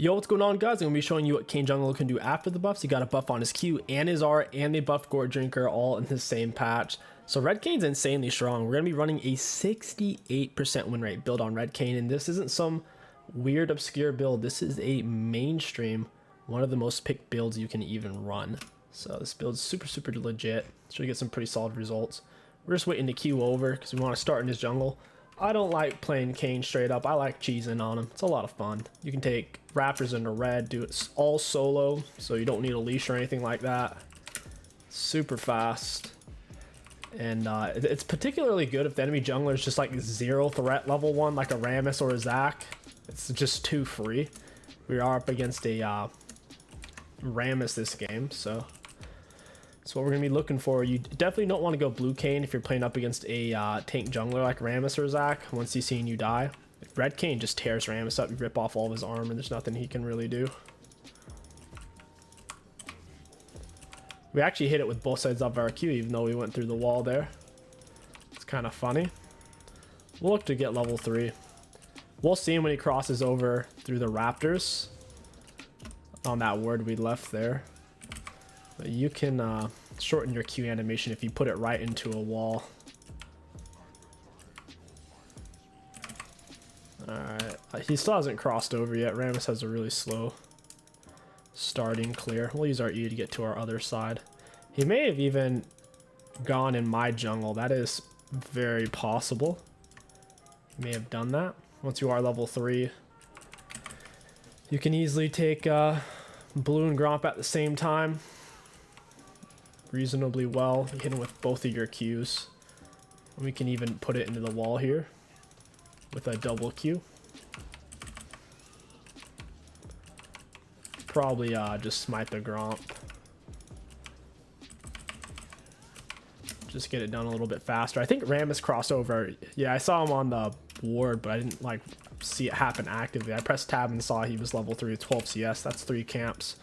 Yo, what's going on, guys? I'm going to be showing you what Kayn Jungle can do after the buffs. He got a buff on his Q and his R, and they buffed Gourd Drinker all in the same patch. So Red Kayn's insanely strong. We're going to be running a 68% win rate build on Red Kayn, and this isn't some weird, obscure build. This is a mainstream, one of the most picked builds you can even run. So this build's super legit. Should get some pretty solid results. We're just waiting to queue over because we want to start in his jungle. I don't like playing Kayn straight up. I like cheesing on him. It's a lot of fun. You can take Raptors into red, do it all solo, so you don't need a leash or anything like that. Super fast. And it's particularly good if the enemy jungler is just like 0 threat level 1, like a Rammus or a Zac. It's just too free. We are up against a Rammus this game, so that's what we're going to be looking for. You definitely don't want to go blue Kayn if you're playing up against a tank jungler like Rammus or Zac once he's seen you die. Red Kayn just tears Rammus up, you rip off all of his armor, and there's nothing he can really do. We actually hit it with both sides of our Q, even though we went through the wall there. It's kind of funny. We'll look to get level 3. We'll see him when he crosses over through the Raptors on that ward we left there. But you can shorten your Q animation if you put it right into a wall. Alright, he still hasn't crossed over yet. Rammus has a really slow starting clear. We'll use our E to get to our other side. He may have even gone in my jungle. That is very possible. He may have done that. Once you are level 3, you can easily take Blue and Gromp at the same time reasonably well. You hit him with both of your Qs. We can even put it into the wall here with a double Q. Probably just smite the Gromp. Just get it done a little bit faster. I think Rammus crossed over. Yeah, I saw him on the ward, but I didn't like see it happen actively. I pressed tab and saw he was level 3 with 12 CS. That's 3 camps.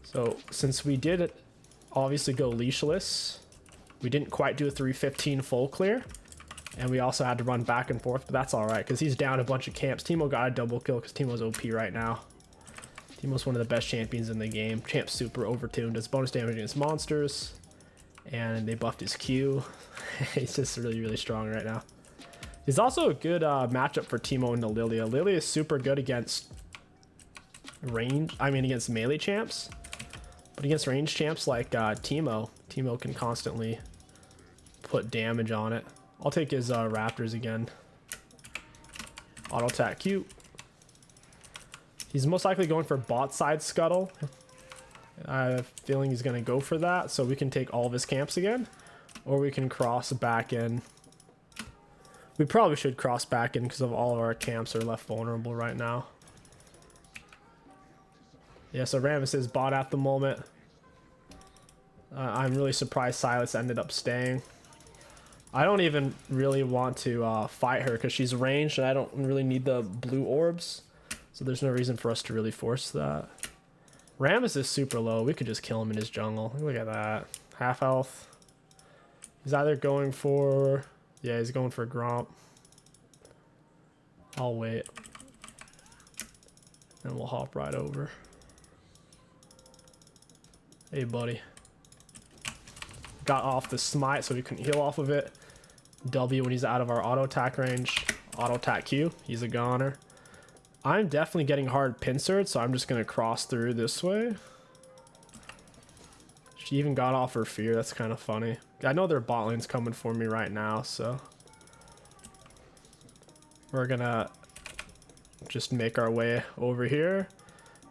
So since we did obviously go leashless, we didn't quite do a 315 full clear, and we also had to run back and forth, but that's all right because he's down a bunch of camps. Teemo got a double kill because Teemo's OP right now. Teemo's one of the best champions in the game. Champ's super overtuned, does bonus damage against monsters, and they buffed his Q. He's just really strong right now. He's also a good matchup for Teemo and Lilia. Lilia is super good against against melee champs. But against range champs like Teemo can constantly put damage on it. I'll take his Raptors again. Auto attack Q. He's most likely going for bot side scuttle. I have a feeling he's going to go for that, so we can take all of his camps again. Or we can cross back in. We probably should cross back in because of all of our camps are left vulnerable right now. Yeah, so Rammus is bot at the moment. I'm really surprised Silas ended up staying. I don't even really want to fight her because she's ranged and I don't really need the blue orbs. So there's no reason for us to really force that. Rammus is super low. We could just kill him in his jungle. Look at that. Half health. He's either going for... Yeah, he's going for Gromp. I'll wait. And we'll hop right over. Hey, buddy. Got off the smite so we couldn't heal off of it. W when he's out of our auto attack range. Auto attack Q. He's a goner. I'm definitely getting hard pincered, so I'm just going to cross through this way. She even got off her fear. That's kind of funny. I know their bot lane's coming for me right now, so we're going to just make our way over here.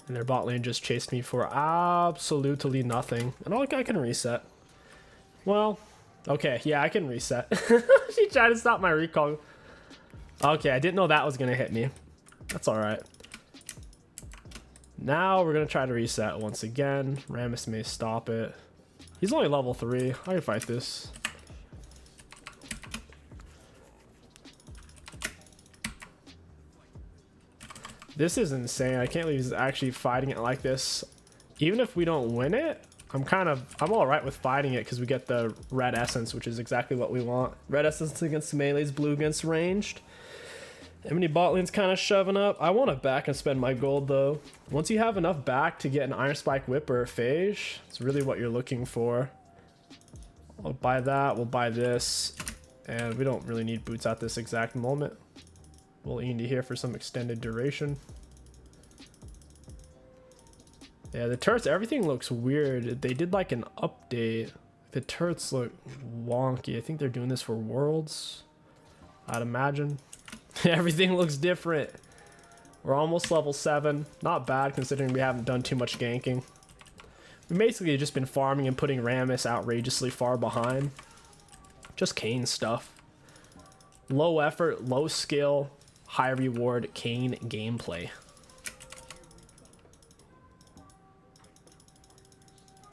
And their bot lane just chased me for absolutely nothing. And I can reset. Well, okay, yeah, I can reset. She tried to stop my recall. Okay, I didn't know that was going to hit me. That's all right. Now we're going to try to reset once again. Rammus may stop it. He's only level 3. I can fight this. This is insane. I can't believe he's actually fighting it like this. Even if we don't win it, I'm all right with fighting it because we get the red essence, which is exactly what we want. Red essence against melees, blue against ranged. Enemy bot lane's kind of shoving up. I want to back and spend my gold though. Once you have enough back to get an Iron Spike Whip or a Phage, it's really what you're looking for. I'll buy that, we'll buy this, and we don't really need boots at this exact moment. We'll aim to here for some extended duration. Yeah, the turrets, everything looks weird. They did like an update. The turrets look wonky. I think they're doing this for Worlds, I'd imagine. Everything looks different. We're almost level 7. Not bad considering we haven't done too much ganking. We've basically just been farming and putting Rammus outrageously far behind. Just Kayn stuff. Low effort, low skill, high reward Kayn gameplay.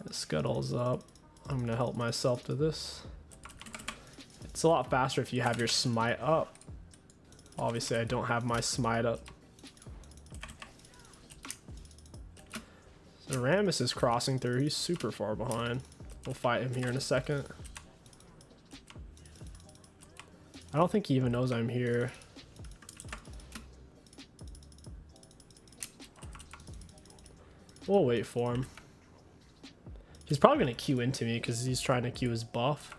The scuttle's up. I'm gonna help myself to this. It's a lot faster if you have your smite up. Obviously I don't have my smite up. So Rammus is crossing through. He's super far behind. We'll fight him here in a second. I don't think he even knows I'm here. We'll wait for him. He's probably going to Q into me because he's trying to Q his buff.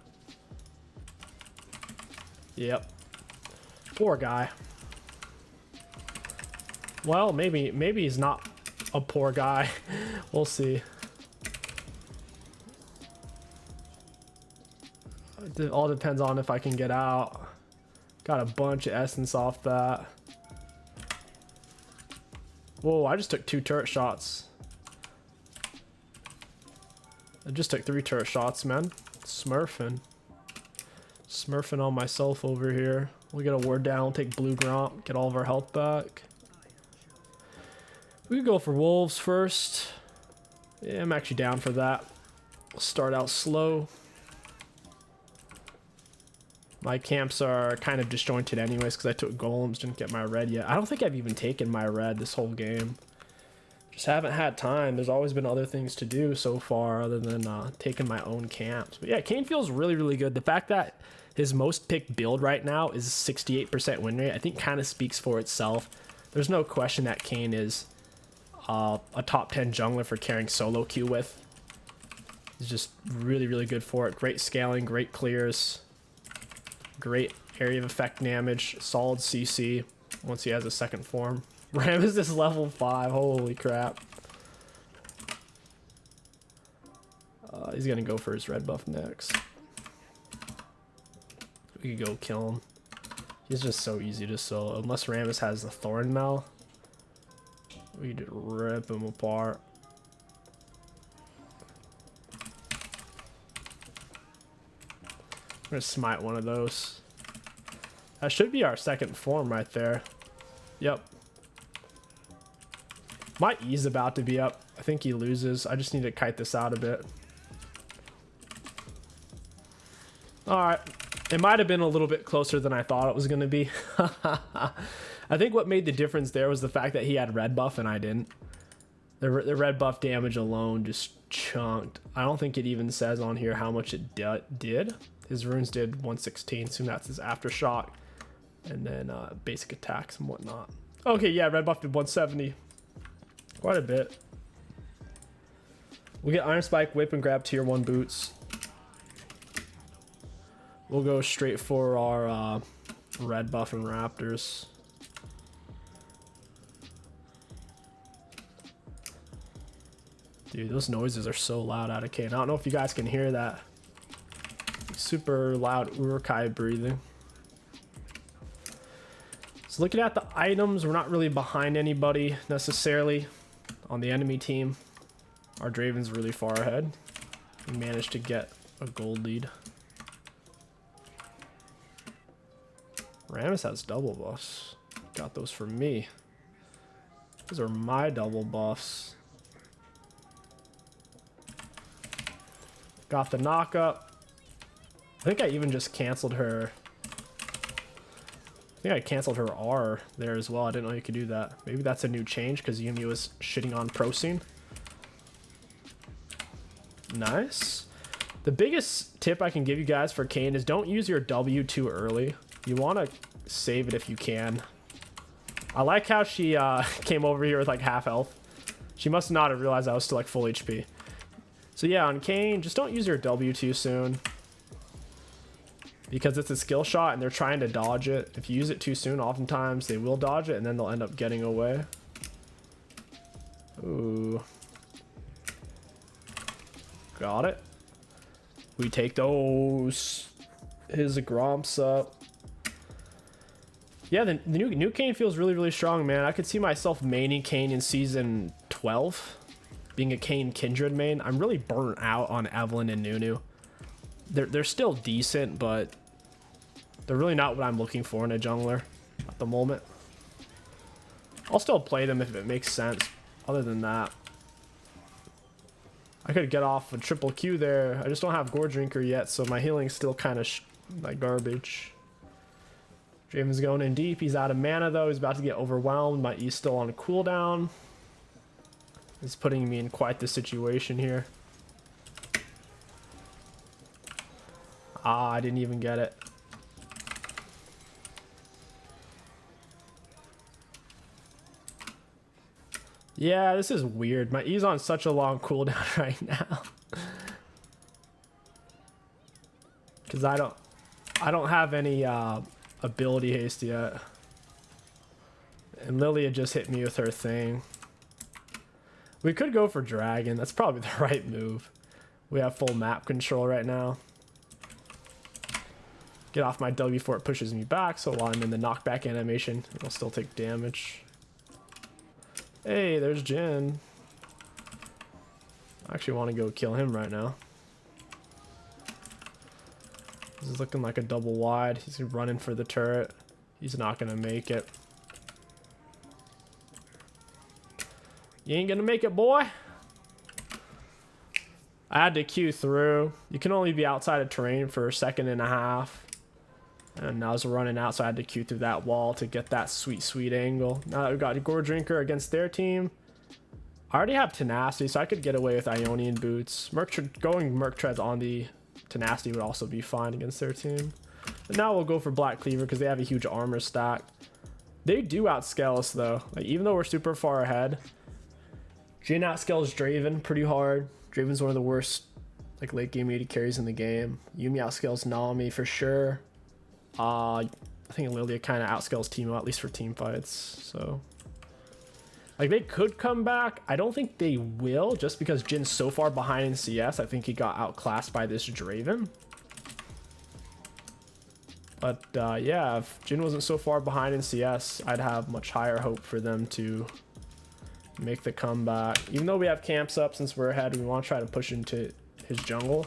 Yep. Poor guy. Well, maybe he's not a poor guy. We'll see. It all depends on if I can get out. Got a bunch of essence off that. Whoa, I just took 2 turret shots. I just took 3 turret shots, man. Smurfing on myself over here. We'll get a ward down, take blue gromp, get all of our health back. We could go for wolves first. Yeah, I'm actually down for that. We'll start out slow. My camps are kind of disjointed anyways because I took golems, didn't get my red yet. I don't think I've even taken my red this whole game. Just haven't had time. There's always been other things to do so far other than taking my own camps. But yeah, Kayn feels really, really good. The fact that his most picked build right now is 68% win rate, I think kind of speaks for itself. There's no question that Kayn is a top 10 jungler for carrying solo queue with. He's just really, really good for it. Great scaling, great clears, great area of effect damage, solid CC once he has a second form. Rammus is level 5, holy crap. He's gonna go for his red buff next. We could go kill him. He's just so easy to solo. Unless Rammus has the Thorn Mail, we could rip him apart. I'm gonna smite one of those. That should be our second form right there. Yep. My E's about to be up. I think he loses. I just need to kite this out a bit. Alright. It might have been a little bit closer than I thought it was going to be. I think what made the difference there was the fact that he had red buff and I didn't. The red buff damage alone just chunked. I don't think it even says on here how much it did. His runes did 116, so that's his aftershock. And then basic attacks and whatnot. Okay, yeah, red buff did 170. Quite a bit. We'll get Iron Spike Whip and grab tier 1 boots. We'll go straight for our red buff and raptors. Dude, those noises are so loud out of Kayn. I don't know if you guys can hear that. Super loud 𝗕𝐂𝐈𝐀𝐋𝐒 breathing. So looking at the items, we're not really behind anybody necessarily on the enemy team. Our Draven's really far ahead. We managed to get a gold lead. Rammus has double buffs. Got those for me. Those are my double buffs. Got the knock up. I think I even just canceled her. I think I canceled her R there as well. I didn't know you could do that. Maybe that's a new change because Yumi was shitting on Procene. Nice. The biggest tip I can give you guys for Kayn is don't use your W too early. You want to save it if you can. I like how she came over here with like half health. She must not have realized I was still like full HP. So yeah, on Kayn, just don't use your W too soon. Because it's a skill shot and they're trying to dodge it. If you use it too soon, oftentimes they will dodge it and then they'll end up getting away. Ooh. Got it. We take those. His Gromps up. Yeah, the new Kayn feels really, really strong, man. I could see myself maining Kayn in season 12. Being a Kayn Kindred main. I'm really burnt out on Evelynn and Nunu. They're still decent, but they're really not what I'm looking for in a jungler at the moment. I'll still play them if it makes sense. Other than that, I could get off a triple Q there. I just don't have Gore Drinker yet, so my healing's still kind of like garbage. Draven's going in deep. He's out of mana though. He's about to get overwhelmed. My E's still on cooldown. It's putting me in quite the situation here. Ah, I didn't even get it. Yeah, this is weird. My E's on such a long cooldown right now. Cause I don't have any ability haste yet. And Lilia just hit me with her thing. We could go for dragon. That's probably the right move. We have full map control right now. Get off my W before it pushes me back, so while I'm in the knockback animation, it'll still take damage. Hey, there's Jhin. I actually want to go kill him right now. This is looking like a double wide. He's running for the turret. He's not going to make it. You ain't going to make it, boy. I had to Q through. You can only be outside of terrain for a second and a half. And I was running out, so I had to Q through that wall to get that sweet, sweet angle. Now that we've got Gore Drinker against their team, I already have Tenacity, so I could get away with Ionian Boots. Going Merc Treads on the Tenacity would also be fine against their team. But now we'll go for Black Cleaver because they have a huge armor stack. They do outscale us, though. Like, even though we're super far ahead, Jhin outscales Draven pretty hard. Draven's one of the worst like late game AD carries in the game. Yuumi outscales Nami for sure. I think Lilia kind of outscales Teemo, at least for team fights. So, like, they could come back. I don't think they will, just because Jin's so far behind in CS. I think he got outclassed by this Draven. But yeah, if Jhin wasn't so far behind in CS, I'd have much higher hope for them to make the comeback. Even though we have camps up, since we're ahead, we want to try to push into his jungle.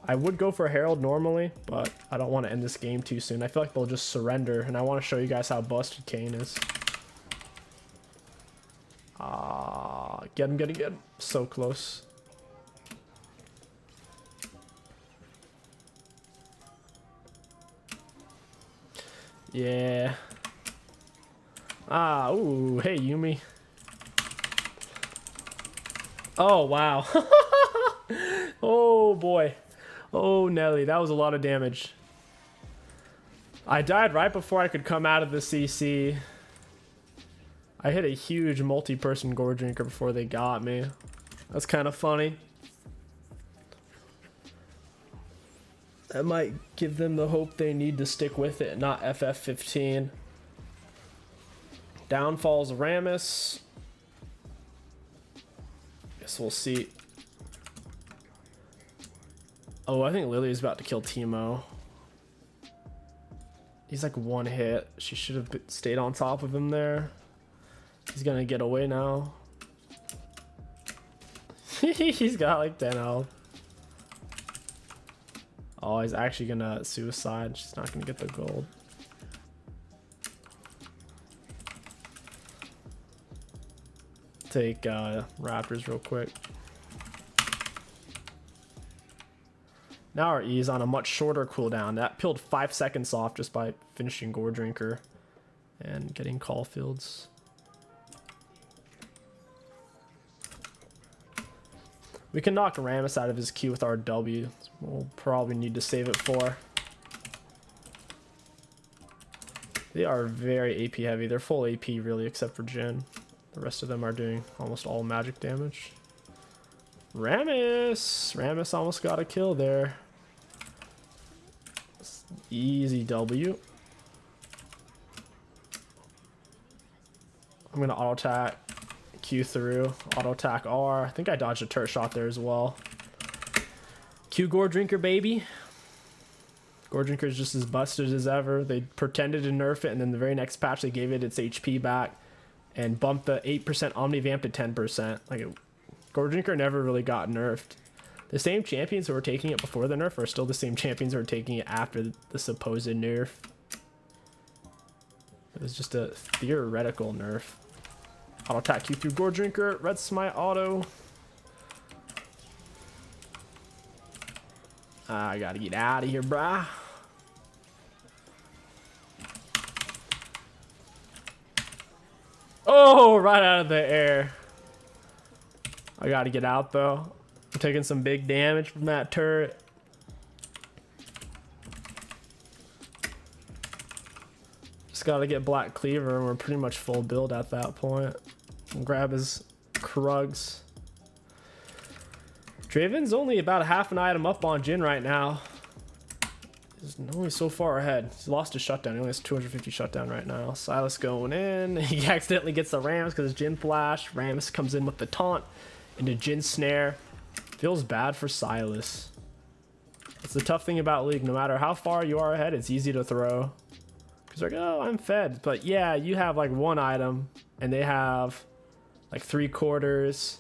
I would go for Herald normally, but I don't want to end this game too soon. I feel like they'll just surrender, and I want to show you guys how busted Kayn is. Get him, get him, get him. So close. Yeah. Ooh, hey, Yuumi. Oh, wow. Oh, boy. Oh, Nelly, that was a lot of damage. I died right before I could come out of the CC. I hit a huge multi-person Gore Drinker before they got me. That's kind of funny. That might give them the hope they need to stick with it, not FF15. Downfalls Rammus. Guess we'll see. Oh, I think Lily's about to kill Teemo. He's like one hit. She should have stayed on top of him there. He's gonna get away now. He's got like 10 health. Oh, he's actually gonna suicide. She's not gonna get the gold. Take Raptors real quick. Now our E is on a much shorter cooldown. That peeled 5 seconds off just by finishing Gore Drinker and getting Caulfields. We can knock Rammus out of his Q with our W. We'll probably need to save it for. They are very AP heavy. They're full AP really, except for Jhin. The rest of them are doing almost all magic damage. Rammus almost got a kill there. Easy W. I'm gonna auto attack Q through, auto attack R. I think I dodged a turret shot there as well. Q Gore Drinker, baby. Gore Drinker is just as busted as ever. They pretended to nerf it, and then the very next patch they gave it its HP back and bumped the 8% Omni Vamp to 10%. Like, Gore Drinker never really got nerfed. The same champions who were taking it before the nerf are still the same champions who are taking it after the supposed nerf. It was just a theoretical nerf. Auto attack you through Gore Drinker. Red Smite auto. I gotta get out of here, brah. Oh, right out of the air. I gotta get out though. I'm taking some big damage from that turret. Just gotta get Black Cleaver and we're pretty much full build at that point. Grab his Krugs. Draven's only about a half an item up on Jhin right now. He's only so far ahead. He's lost his shutdown. He only has 250 shutdown right now. Silas going in. He accidentally gets the Rams because Jhin flash. Rams comes in with the taunt into Jhin snare. Feels bad for Silas. It's the tough thing about League. No matter how far you are ahead, it's easy to throw. Because like, oh, I'm fed. But yeah, you have like one item and they have like 3/4,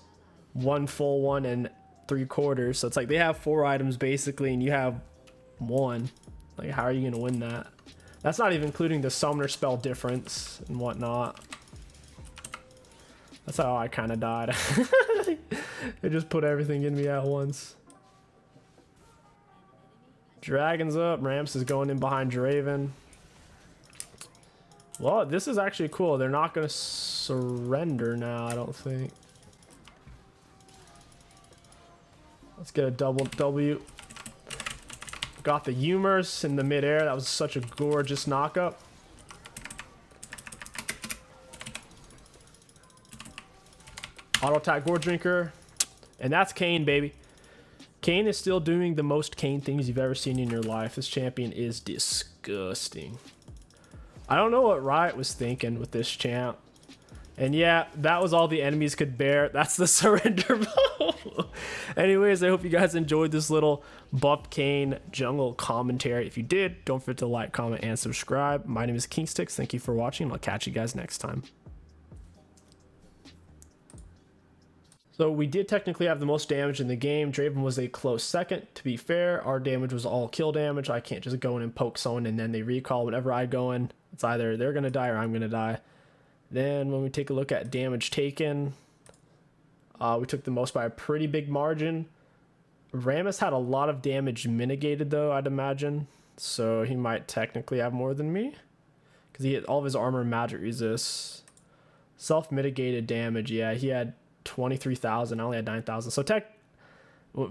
one full one, and 3/4. So it's like they have 4 items basically and you have 1. Like, how are you gonna win that? That's not even including the summoner spell difference and whatnot. That's how I kind of died. They just put everything in me at once. Dragon's up. Ramps is going in behind Draven. Well, this is actually cool. They're not gonna surrender now, I don't think. Let's get a double W. Got the humors in the midair. That was such a gorgeous knockup. Auto attack Gore Drinker. And that's Kayn, baby. Kayn is still doing the most Kayn things you've ever seen in your life. This champion is disgusting. I don't know what Riot was thinking with this champ. And yeah, that was all the enemies could bear. That's the surrender blow. Anyways, I hope you guys enjoyed this little buff Kayn jungle commentary. If you did, don't forget to like, comment, and subscribe. My name is KingStix. Thank you for watching, and I'll catch you guys next time. So we did technically have the most damage in the game. Draven was a close second. To be fair, our damage was all kill damage. I can't just go in and poke someone and then they recall. Whenever I go in, it's either they're going to die or I'm going to die. Then when we take a look at damage taken, we took the most by a pretty big margin. Rammus had a lot of damage mitigated though, I'd imagine. So he might technically have more than me. Because he had all of his armor and magic resists. Self-mitigated damage, yeah, he had 23,000. I only had 9,000. So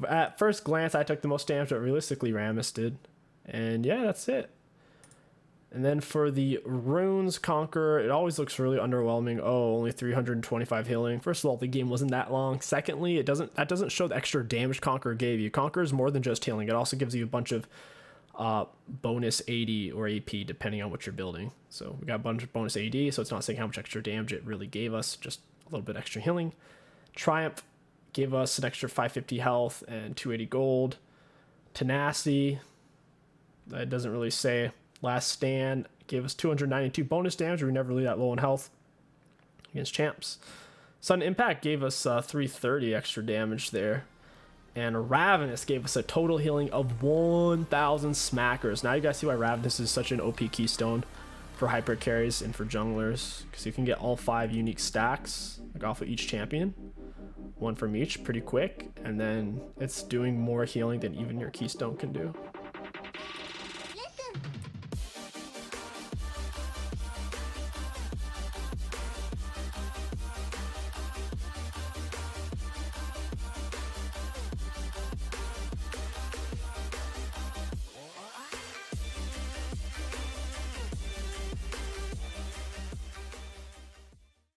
at first glance, I took the most damage, but realistically, Rammus did. And yeah, that's it. And then for the runes Conqueror, it always looks really underwhelming. Oh, only 325 healing. First of all, the game wasn't that long. Secondly, that doesn't show the extra damage Conqueror gave you. Conqueror is more than just healing. It also gives you a bunch of bonus AD or AP depending on what you're building. So we got a bunch of bonus AD, so it's not saying how much extra damage it really gave us, just a little bit extra healing. Triumph gave us an extra 550 health and 280 gold. Tenacity, that doesn't really say. Last Stand gave us 292 bonus damage. We were never really that low in health against champs. Sudden Impact gave us 330 extra damage there. And Ravenous gave us a total healing of 1,000 smackers. Now you guys see why Ravenous is such an OP keystone for hyper carries and for junglers. Because you can get all 5 unique stacks like off of each champion. 1 from each pretty quick. And then it's doing more healing than even your keystone can do.